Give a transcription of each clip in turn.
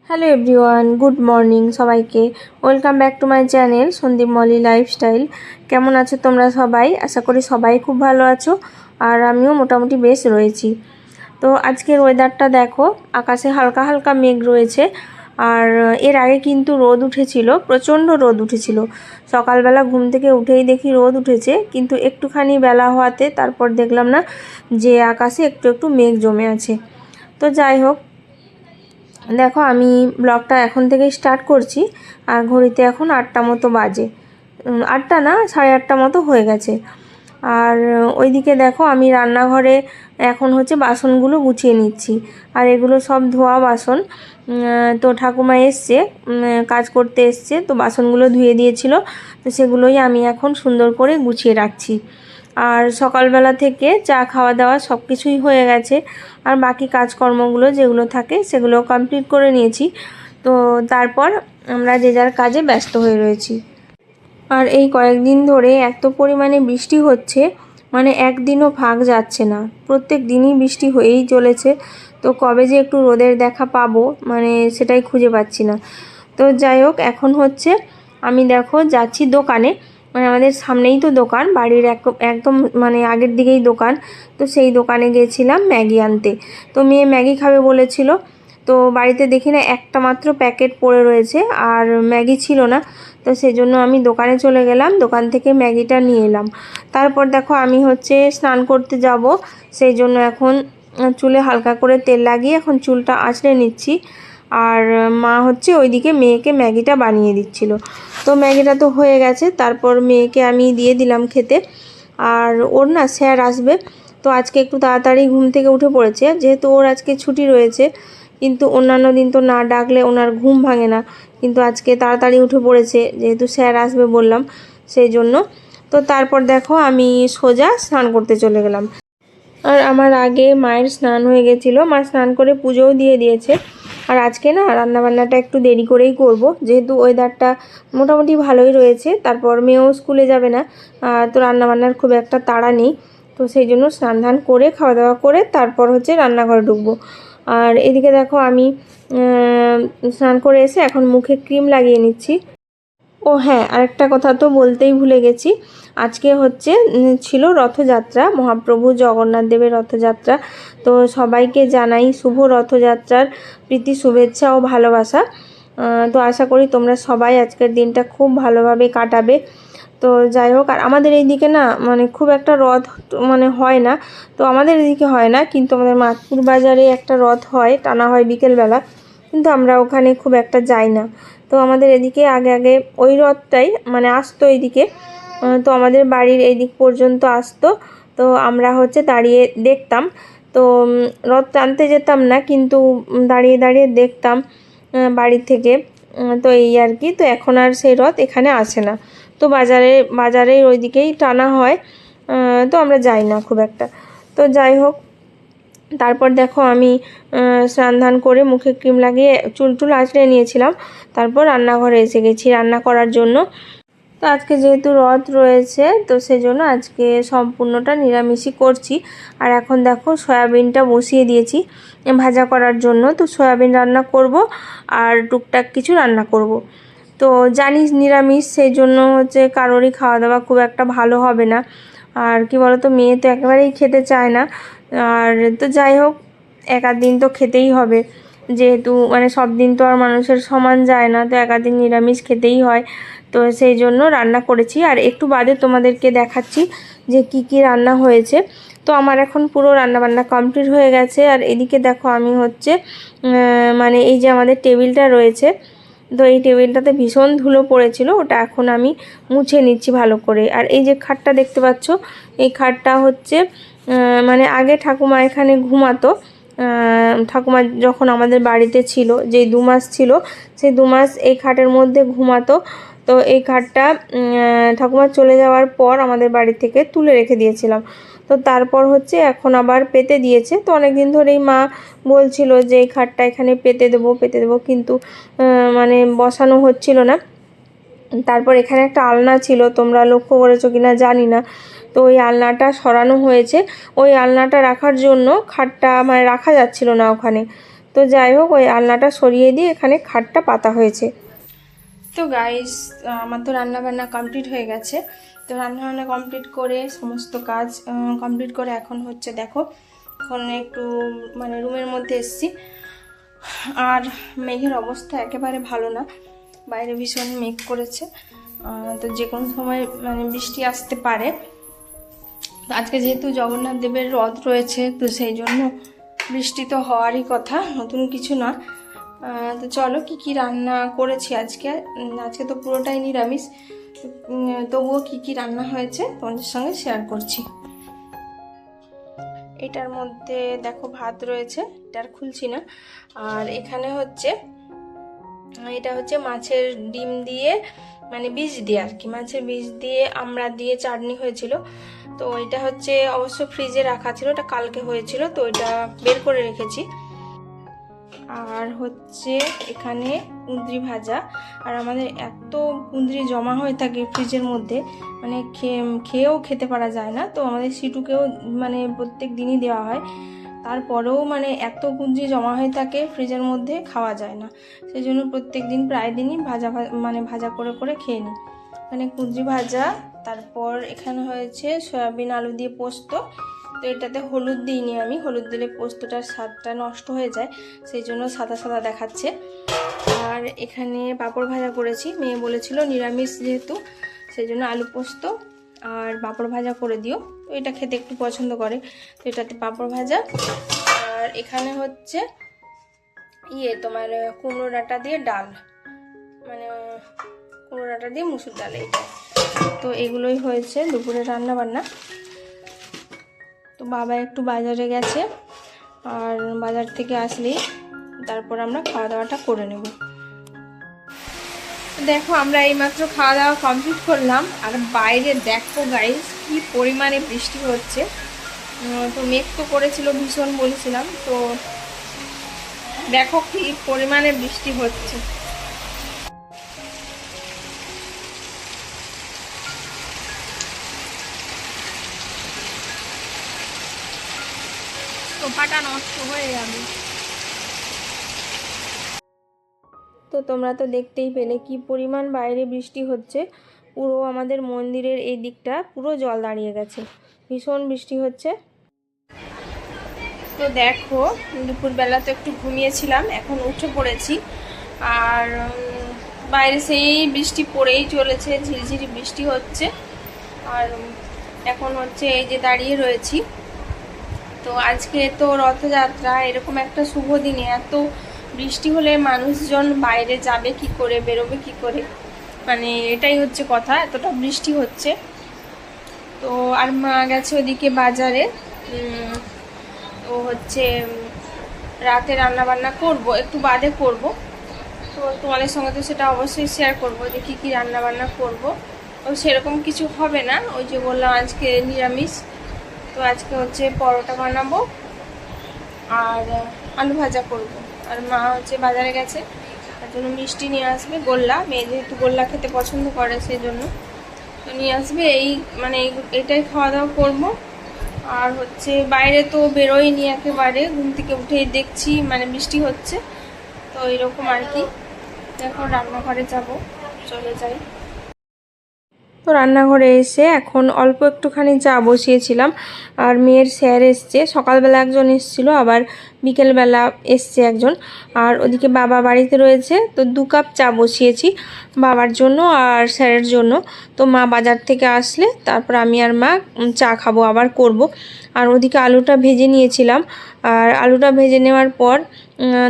Hello everyone, good morning সবাইকে। Welcome back to my channel Sandeep Moli lifestyle. কেমন আছো তোমরা সবাই? আশা করি সবাই খুব ভালো আছো, আর আমিও মোটামুটি বেশ রয়েছি। তো আজকের ওয়েদারটা দেখো, আকাশে হালকা হালকা মেঘ রয়েছে। আর এর আগে কিন্তু রোদ উঠেছিল, প্রচণ্ড রোদ উঠেছিল। সকালবেলা ঘুম থেকে উঠেই দেখি রোদ উঠেছে, কিন্তু একটুখানি বেলা হওয়াতে তারপর দেখলাম না যে আকাশে একটু একটু মেঘ জমে আছে। তো যাই হোক, দেখো আমি ব্লগটা এখন থেকেই স্টার্ট করছি। আর ঘড়িতে এখন 8টা মতো বাজে, 8টা না 8:30 মতো হয়ে গেছে। আর ওইদিকে দেখো আমি রান্নাঘরে এখন হচ্ছে বাসনগুলো গুছিয়ে নিচ্ছি। আর এগুলো সব ধোয়া বাসন। তো ঠাকুমা এসছে, কাজ করতে এসছে, তো বাসনগুলো ধুয়ে দিয়েছিল। তো সেগুলোই আমি এখন সুন্দর করে গুছিয়ে রাখছি। আর সকালবেলা থেকে চা খাওয়া দাওয়া সব কিছুই হয়ে গেছে। আর বাকি কাজকর্মগুলো যেগুলো থাকে সেগুলো কমপ্লিট করে নিয়েছি। তো তারপর আমরা যে যার কাজে ব্যস্ত হয়ে রয়েছি। আর এই কয়েকদিন ধরে এত পরিমাণে বৃষ্টি হচ্ছে, মানে একদিনও ফাঁক যাচ্ছে না, প্রত্যেক দিনই বৃষ্টি হয়েই চলেছে। তো কবে যে একটু রোদের দেখা পাবো, মানে সেটাই খুঁজে পাচ্ছি না। তো যাই হোক, এখন হচ্ছে আমি দেখো যাচ্ছি দোকানে। মানে আমাদের সামনেই তো দোকান, বাড়ির একদম মানে আগের দিকেই দোকান। তো সেই দোকানে গেছিলাম ম্যাগি আনতে। তো মেয়ে ম্যাগি খাবে বলেছিল। তো বাড়িতে দেখি না একটা মাত্র প্যাকেট পড়ে রয়েছে, আর ম্যাগি ছিল না। তো সেজন্য আমি দোকানে চলে গেলাম, দোকান থেকে ম্যাগিটা নিয়ে এলাম। তারপর দেখো আমি হচ্ছে স্নান করতে যাব, সেই জন্য এখন চুলে হালকা করে তেল লাগিয়ে এখন চুলটা আঁচড়ে নিচ্ছি। আর মা হচ্ছে ওইদিকে মেয়েকে ম্যাগিটা বানিয়ে দিচ্ছিল। তো ম্যাগিটা তো হয়ে গেছে, তারপর মেয়েকে আমি দিয়ে দিলাম খেতে। আর ওর না স্যার আসবে, তো আজকে একটু তাড়াতাড়ি ঘুম থেকে উঠে পড়েছে, যেহেতু ওর আজকে ছুটি রয়েছে। কিন্তু অন্যান্য দিন তো না ডাকলে ওনার ঘুম ভাঙে না, কিন্তু আজকে তাড়াতাড়ি উঠে পড়েছে যেহেতু স্যার আসবে বললাম, সেই জন্য। তো তারপর দেখো আমি সোজা স্নান করতে চলে গেলাম। আর আমার আগে মায়ের স্নান হয়ে গেছিলো, মা স্নান করে পুজোও দিয়ে দিয়েছে। আর আজকে না রান্নাবান্নাটা একটু দেরি করেই করব, যেহেতু ওয়েদারটা মোটামুটি ভালোই রয়েছে। তারপর মেয়েও স্কুলে যাবে না, তো রান্নাবান্নার খুব একটা তাড়া নেই। তো সেই জন্য স্নান ধান করে খাওয়া দাওয়া করে তারপর হচ্ছে রান্নাঘরে ঢুকবো। আর এদিকে দেখো আমি স্নান করে এসে এখন মুখে ক্রিম লাগিয়ে নিচ্ছি। ও হ্যাঁ, আরেকটা কথা তো বলতেই ভুলে গেছি। আজকে হচ্ছে ছিল রথযাত্রা, মহাপ্রভু জগন্নাথ দেবের রথযাত্রা। তো সবাইকে জানাই শুভ রথযাত্রার প্রীতি শুভেচ্ছা ও ভালোবাসা। তো আশা করি তোমরা সবাই আজকের দিনটা খুব ভালোভাবে কাটাবে। তো যাই হোক, আর আমাদের এইদিকে না মানে খুব একটা রথ মানে হয় না। তো আমাদের এদিকে হয় না, কিন্তু আমাদের মাতপুর বাজারে একটা রথ হয়, টানা হয় বিকেলবেলা, কিন্তু আমরা ওখানে খুব একটা যাই না। তো আমাদের এদিকে আগে আগে ওই রথটাই মানে আসতো এইদিকে। তো আমাদের বাড়ির এই দিক পর্যন্ত আসতো। তো আমরা হচ্ছে দাঁড়িয়ে দেখতাম। তো রথ টানতে যেতাম না, কিন্তু দাঁড়িয়ে দাঁড়িয়ে দেখতাম বাড়ির থেকে। তো এই আর কি। তো এখন আর সেই রথ এখানে আসে না। তো বাজারের ওইদিকেই টানা হয়। তো আমরা যাই না খুব একটা। তো যাই হোক, তারপর দেখো আমি স্নান ধান করে মুখে ক্রিম লাগিয়ে চুল টুল আঁচড়ে নিয়েছিলাম। তারপর রান্নাঘরে এসে গেছি রান্না করার জন্য। তো আজকে যেহেতু রথ রয়েছে, তো সেজন্য আজকে সম্পূর্ণটা নিরামিষই করছি। আর এখন দেখো সয়াবিনটা বসিয়ে দিয়েছি ভাজা করার জন্য। তো সয়াবিন রান্না করব, আর টুকটাক কিছু রান্না করব। তো জানিস নিরামিষ, সেই জন্য হচ্ছে কারোরই খাওয়া দাওয়া খুব একটা ভালো হবে না। আর কি বলো তো, মেয়ে তো একেবারেই খেতে চায় না। আর তো যাই হোক, এক আধ দিন তো খেতেই হবে, যেহেতু মানে সব দিন তো আর মানুষের সমান যায় না। তো এক আধ দিন নিরামিষ খেতেই হয়। তো সেই জন্য রান্না করেছি। আর একটু বাদে তোমাদেরকে দেখাচ্ছি যে কি কি রান্না হয়েছে। তো আমার এখন পুরো রান্নাবান্না কমপ্লিট হয়ে গেছে। আর এদিকে দেখো আমি হচ্ছে মানে এই যে আমাদের টেবিলটা রয়েছে, তো এই টেবিলটাতে ভীষণ ধুলো পড়েছিল, ওটা এখন আমি মুছে নিচ্ছি ভালো করে। আর এই যে খাটটা দেখতে পাচ্ছ, এই খাটটা হচ্ছে মানে আগে ঠাকুমা এখানে ঘুমাতো। ঠাকুমা যখন আমাদের বাড়িতে ছিল, যেই 2 মাস ছিল, সেই 2 মাস এই খাটের মধ্যে ঘুমাতো। তো এই খাটটা ঠাকুমা চলে যাওয়ার পর আমাদের বাড়ি থেকে তুলে রেখে দিয়েছিলাম। তো তারপর হচ্ছে এখন আবার পেতে দিয়েছে। তো অনেক দিন ধরেই মা বলছিল যে এই খাটটা এখানে পেতে দেবো, কিন্তু মানে বসানো হচ্ছিল না। তারপর এখানে একটা আলনা ছিল, তোমরা লক্ষ্য করেছো কিনা জানি না। তো ওই আলনাটা সরানো হয়েছে। ওই আলনাটা রাখার জন্য খাটটা মানে রাখা যাচ্ছিল না ওখানে। তো তো যাই হোক, ওই আলনাটা সরিয়ে দিয়ে এখানে খাটটা পাতা হয়েছে। তো গাইস, আমার তো রান্নাবান্না কমপ্লিট হয়ে গেছে। তো রান্নাবান্না কমপ্লিট করে সমস্ত কাজ কমপ্লিট করে এখন হচ্ছে দেখো, এখন একটু মানে রুমের মধ্যে এসেছি। আর মেঘের অবস্থা একেবারে ভালো না, বাইরে ভীষণ মেঘ করেছে। তো যে কোনো সময় মানে বৃষ্টি আসতে পারে। আজকে যেহেতু জগন্নাথ দেবের রথ রয়েছে, তো সেই জন্য বৃষ্টি তো হওয়ারই কথা, নতুন কিছু না। তো চলো কি কি রান্না করেছি আজকে। আজকে তো পুরোটাই নিরামিষ, তবুও কি কি রান্না হয়েছে তোমাদের সঙ্গে শেয়ার করছি। এটার মধ্যে দেখো ভাত রয়েছে, এটা আর খুলছি না। আর এখানে হচ্ছে, এটা হচ্ছে মাছের ডিম দিয়ে মানে বীজ দিয়ে আর কি, মাছের বীজ দিয়ে আমড়া দিয়ে চাটনি হয়েছিল। তো এটা হচ্ছে অবশ্য ফ্রিজে রাখা ছিল, এটা কালকে হয়েছিল, তো এটা বের করে রেখেছি। আর হচ্ছে এখানে কুঁদরি ভাজা। আর আমাদের এত কুঁদরি জমা হয়ে থাকে ফ্রিজের মধ্যে, মানে খেয়েও খেতে পারা যায় না। তো আমাদের সিটুকেও মানে প্রত্যেক দিনই দেওয়া হয়, তারপরেও মানে এত কুঁদরি জমা হয়ে থাকে ফ্রিজের মধ্যে, খাওয়া যায় না। সেই জন্য প্রত্যেক দিন প্রায় দিনই ভাজা করে করে খেয়ে নিই। মানে কুঁদরি ভাজা, তারপর এখানে হয়েছে সয়াবিন আলু দিয়ে পোস্ত। তো এটাতে হলুদ দিইনি আমি, হলুদ দিলে পোস্তটার স্বাদটা নষ্ট হয়ে যায়, সেই জন্য সাদা সাদা দেখাচ্ছে। আর এখানে পাঁপড় ভাজা করেছি, মেয়ে বলেছিল নিরামিষ যেহেতু, সেই জন্য আলু পোস্ত আর পাঁপড় ভাজা করে দিও, তো এটা খেতে একটু পছন্দ করে, তো এটাতে পাঁপড় ভাজা। আর এখানে হচ্ছে তোমার কুমড়ো ডাঁটা দিয়ে ডাল, মানে কুমড়ো ডাঁটা দিয়ে মুসুর ডাল, এইটা। তো এগুলোই হয়েছে দুপুরে রান্না বান্না। তো বাবা একটু বাজারে গেছে, আর বাজার থেকে আসলেই তারপর আমরা খাওয়া দাওয়াটা করে নেব। দেখো আমরা এইমাত্র খাওয়া দাওয়া কমপ্লিট করলাম, আর বাইরে দেখো গাইস কি পরিমাণে বৃষ্টি হচ্ছে। তো মেঘ তো করেছিল ভীষণ বলেছিলাম, তো দেখো কি পরিমাণে বৃষ্টি হচ্ছে। সোফাটা নষ্ট হয়ে যাবে। তো তোমরা তো দেখতেই পেলে কি পরিমাণ বাইরে বৃষ্টি হচ্ছে, পুরো আমাদের মন্দিরের এই দিকটা পুরো জল দাঁড়িয়ে গেছে, ভীষণ বৃষ্টি হচ্ছে। তো দেখো দুপুরবেলা তো একটু ঘুমিয়েছিলাম, এখন উঠে পড়েছি, আর বাইরে সেই বৃষ্টি পড়েই চলেছে, ঝিরিঝিরি বৃষ্টি হচ্ছে। আর এখন হচ্ছে এই যে দাঁড়িয়ে রয়েছি। তো আজকে তো রথযাত্রা, এরকম একটা শুভ দিনে এত বৃষ্টি হলে মানুষজন বাইরে যাবে কি করে, বেরোবে কি করে, মানে এটাই হচ্ছে কথা, এতটা বৃষ্টি হচ্ছে। তো আর মা গেছে ওদিকে বাজারে, তো হচ্ছে রাতে রান্না বান্না করব, একটু বাদে করব। তো তোমাদের সঙ্গে তো সেটা অবশ্যই শেয়ার করব যে কী কী রান্না বান্না করব। তো সেরকম কিছু হবে না, ওই যে বললাম আজকে নিরামিষ। তো আজকে হচ্ছে পরোটা বানাবো আর আলু ভাজা করব। আর মা হচ্ছে বাজারে গেছে, তার জন্য মিষ্টি নিয়ে আসবে, গোল্লা, মেয়ে যেহেতু গোল্লা খেতে পছন্দ করে সেই জন্য তো নিয়ে আসবে। এই মানে এটাই খাওয়া দাওয়া করবো। আর হচ্ছে বাইরে তো বেরোয়নি, একেবারে ঘুম থেকে উঠেই দেখছি মানে বৃষ্টি হচ্ছে, তো এরকম আর কি। এখন রান্নাঘরে যাব, চলে যাই। তো রান্নাঘরে এসে এখন অল্প একটুখানি চা বসিয়েছিলাম, আর মেয়ের স্যার এসছে, সকালবেলা একজন এসেছিলো, আবার বিকেলবেলা এসছে একজন। আর ওদিকে বাবা বাড়িতে রয়েছে, তো 2 কাপ চা বসিয়েছি বাবার জন্য আর স্যারের জন্য। তো মা বাজার থেকে আসলে তারপর আমি আর মা চা খাবো, আবার করব। আর ওদিকে আলুটা ভেজে নিয়েছিলাম, আর আলুটা ভেজে নেওয়ার পর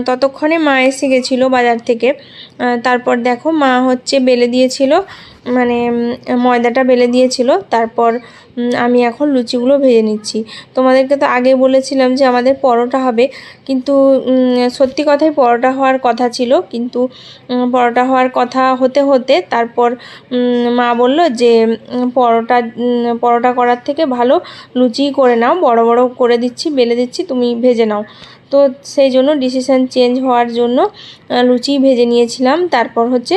ততক্ষণে মা এসে গেছিলো বাজার থেকে। তারপর দেখো মা হচ্ছে বেলে দিয়েছিল, মানে ময়দাটা বেলে দিয়েছিল। তারপর আমি এখন লুচিগুলো ভেজে নিচ্ছি। তোমাদেরকে তো আগে বলেছিলাম যে আমাদের পরোটা হবে, কিন্তু সত্যি কথাই পরোটা হওয়ার কথা ছিল, কিন্তু পরোটা হওয়ার কথা হতে হতে তারপর মা বলল যে পরোটা করার থেকে ভালো লুচিই করে নাও, বড় বড় করে দিচ্ছি, বেলে দিচ্ছি, তুমি ভেজে নাও। তো সেই জন্য ডিসিশান চেঞ্জ হওয়ার জন্য লুচি ভেজে নিয়েছিলাম, তারপর হচ্ছে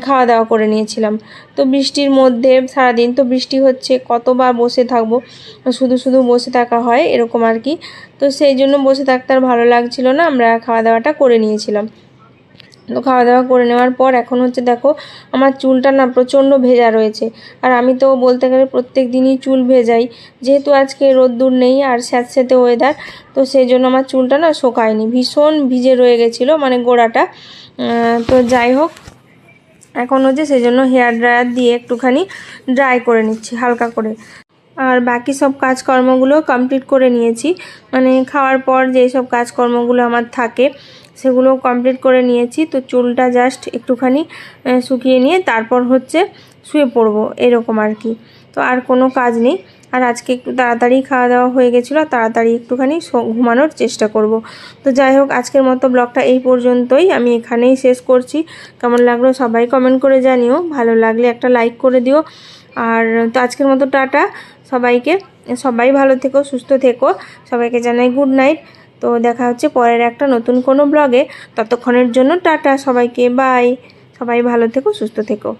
খাওয়া দাওয়া করে নিয়েছিলাম। তো বৃষ্টির মধ্যে সারাদিন তো বৃষ্টি হচ্ছে, কতবার বসে থাকবো, শুধু শুধু বসে থাকা হয় এরকম আর কি। তো সেই জন্য বসে থাকতে আর ভালো লাগছিল না, আমরা খাওয়া দাওয়াটা করে নিয়েছিলাম। তো খাওয়া দাওয়া করে নেওয়ার পর এখন হচ্ছে দেখো আমার চুলটা না প্রচণ্ড ভেজা রয়েছে। আর আমি তো বলতে গেলে প্রত্যেক দিনই চুল ভেজাই, যেহেতু আজকে রোদ্দুর নেই আর স্যাঁতস্যাঁতে ওয়েদার, তো সেই জন্য আমার চুলটা না শোকায়নি, ভীষণ ভিজে রয়ে গেছিলো মানে গোড়াটা। তো যাই হোক, এখন হচ্ছে সেই জন্য হেয়ার ড্রায়ার দিয়ে একটুখানি ড্রাই করে নিচ্ছি হালকা করে। আর বাকি সব কাজকর্মগুলো কমপ্লিট করে নিয়েছি, মানে খাওয়ার পর যেই সব কাজকর্মগুলো আমার থাকে সেগুলো কমপ্লিট করে নিয়েছি। তো চুলটা জাস্ট একটুখানি শুকিয়ে নিয়ে তারপর হচ্ছে শুয়ে পড়বো এরকম আর কি। তো আর কোনো কাজ নেই। আর আজকে একটু তাড়াতাড়ি খাওয়া দাওয়া হয়ে গেছিলো, তাড়াতাড়ি একটুখানি ঘুমানোর চেষ্টা করব। তো যাই হোক, আজকের মতো ব্লগটা এই পর্যন্তই, আমি এখানেই শেষ করছি। কেমন লাগলো সবাই কমেন্ট করে জানিও, ভালো লাগলে একটা লাইক করে দিও। আর তো আজকের মতো টাটা সবাইকে, সবাই ভালো থেকো, সুস্থ থেকো, সবাইকে জানাই গুড নাইট। তো দেখা হচ্ছে পরের একটা নতুন কোনো ব্লগে, ততক্ষণের জন্য টাটা সবাইকে, বাই। সবাই ভালো থেকো, সুস্থ থেকো।